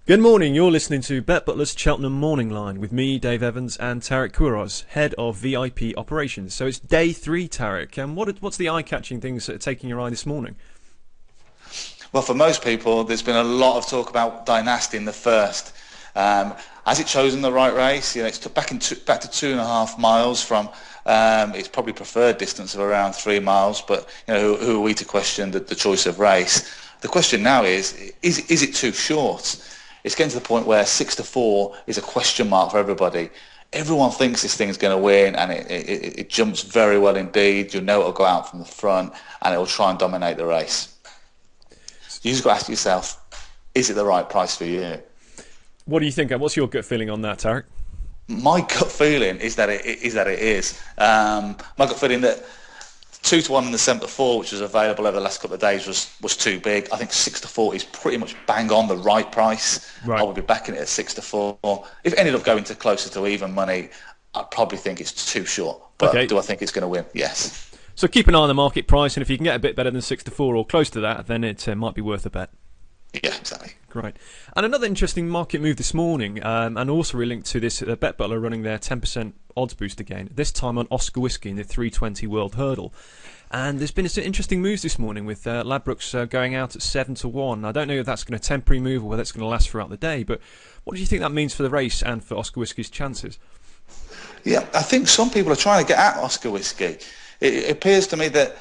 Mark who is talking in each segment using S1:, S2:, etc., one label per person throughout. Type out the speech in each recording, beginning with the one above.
S1: Good morning, you're listening to Bet Butler's Cheltenham Morning Line with me, Dave Evans, and Tareq Quiroz, Head of VIP Operations. So it's day 3, Tareq, and what's the eye-catching things that are taking your eye this morning?
S2: Well, for most people, there's been a lot of talk about Dynasty in the first. Has it chosen the right race? It's back to 2.5 miles from its probably preferred distance of around 3 miles, but who are we to question the choice of race? The question now is it too short? It's getting to the point where 6-4 is a question mark for everybody. Everyone thinks this thing's going to win, and it jumps very well indeed. It'll go out from the front, and it will try and dominate the race. You just got to ask yourself, is it the right price for you?
S1: What do you think? What's your gut feeling on that, Tareq?
S2: My gut feeling is that it is. My gut feeling that 2-1 in the 7-4, which was available over the last couple of days, was too big. I think 6-4 is pretty much bang on the right price. Right. I would be backing it at 6-4. If it ended up going to closer to even money, I'd probably think it's too short. But okay. Do I think it's going to win? Yes.
S1: So keep an eye on the market price, and if you can get a bit better than 6-4 or close to that, then it might be worth a bet.
S2: Yeah, exactly.
S1: Great. And another interesting market move this morning, and also linked to this, Bet Butler running their 10% odds boost again, this time on Oscar Whiskey in the 320 World Hurdle. And there's been some interesting moves this morning with Ladbrokes going out at 7-1. I don't know if that's going to temporary move or whether it's going to last throughout the day, but what do you think that means for the race and for Oscar Whiskey's chances?
S2: Yeah, I think some people are trying to get at Oscar Whiskey. It appears to me that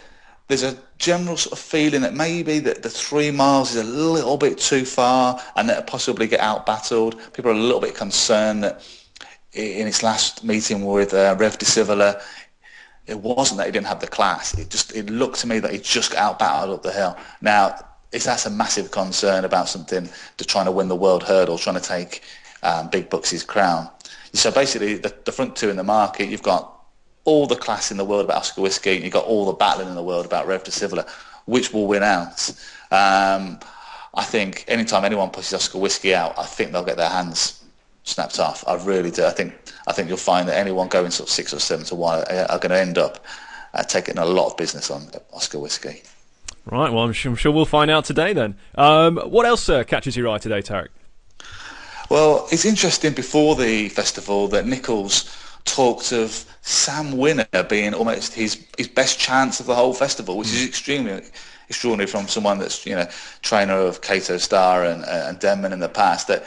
S2: there's a general sort of feeling that maybe that the 3 miles is a little bit too far and that it'll possibly get out-battled. People are a little bit concerned that in its last meeting with Rev de Civiler, it wasn't that he didn't have the class. It looked to me that he just got out-battled up the hill. Now, that's a massive concern about something to trying to win the World Hurdle, trying to take Big Bucks' crown. So basically, the front two in the market, you've got all the class in the world about Oscar Whiskey, and you've got all the battling in the world about Rev de Civiler. Which will win out? I think anytime anyone pushes Oscar Whiskey out, I think they'll get their hands snapped off. I really do. I think you'll find that anyone going sort of 6 or 7-1 are going to end up taking a lot of business on Oscar Whiskey.
S1: Right, well, I'm sure we'll find out today then. What else catches your eye today, Tareq?
S2: Well, it's interesting before the festival that Nichols talked of Sam Winner being almost his best chance of the whole festival, which is extremely extraordinary from someone that's trainer of Cato Star and Denman in the past, that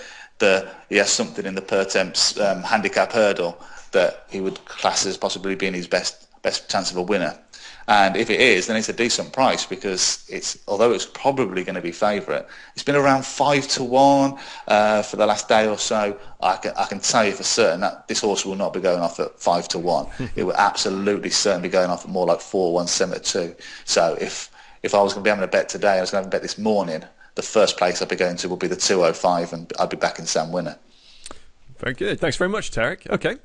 S2: he has something in the per temps handicap hurdle that he would class as possibly being his best chance of a winner. And if it is, then it's a decent price, because although it's probably going to be favourite, it's been around 5-1 for the last day or so. I can tell you for certain that this horse will not be going off at 5-1. It will absolutely certainly be going off at more like 4-1, 7-2. So if I was going to be having a bet today, I was going to have a bet this morning, the first place I'd be going to will be the 205, and I'd be backing Sam Winner.
S1: Very good. Thanks very much, Tareq. Okay.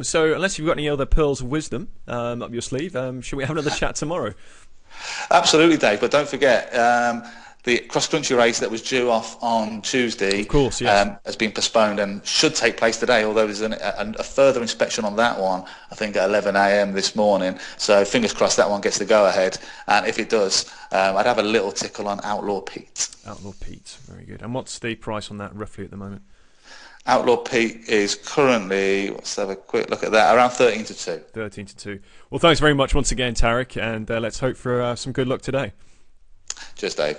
S1: So unless you've got any other pearls of wisdom up your sleeve, should we have another chat tomorrow?
S2: Absolutely, Dave. But don't forget, the cross-country race that was due off on Tuesday,
S1: of course, yes,
S2: has been postponed and should take place today, although there's a further inspection on that one, I think at 11 a.m. this morning. So fingers crossed that one gets the go-ahead. And if it does, I'd have a little tickle on Outlaw Pete. Outlaw Pete.
S1: Very good. And what's the price on that roughly at the moment?
S2: Outlaw Pete is currently, let's have a quick look at that, around 13-2.
S1: 13-2. Well, thanks very much once again, Tareq, and let's hope for some good luck today.
S2: Cheers, Dave.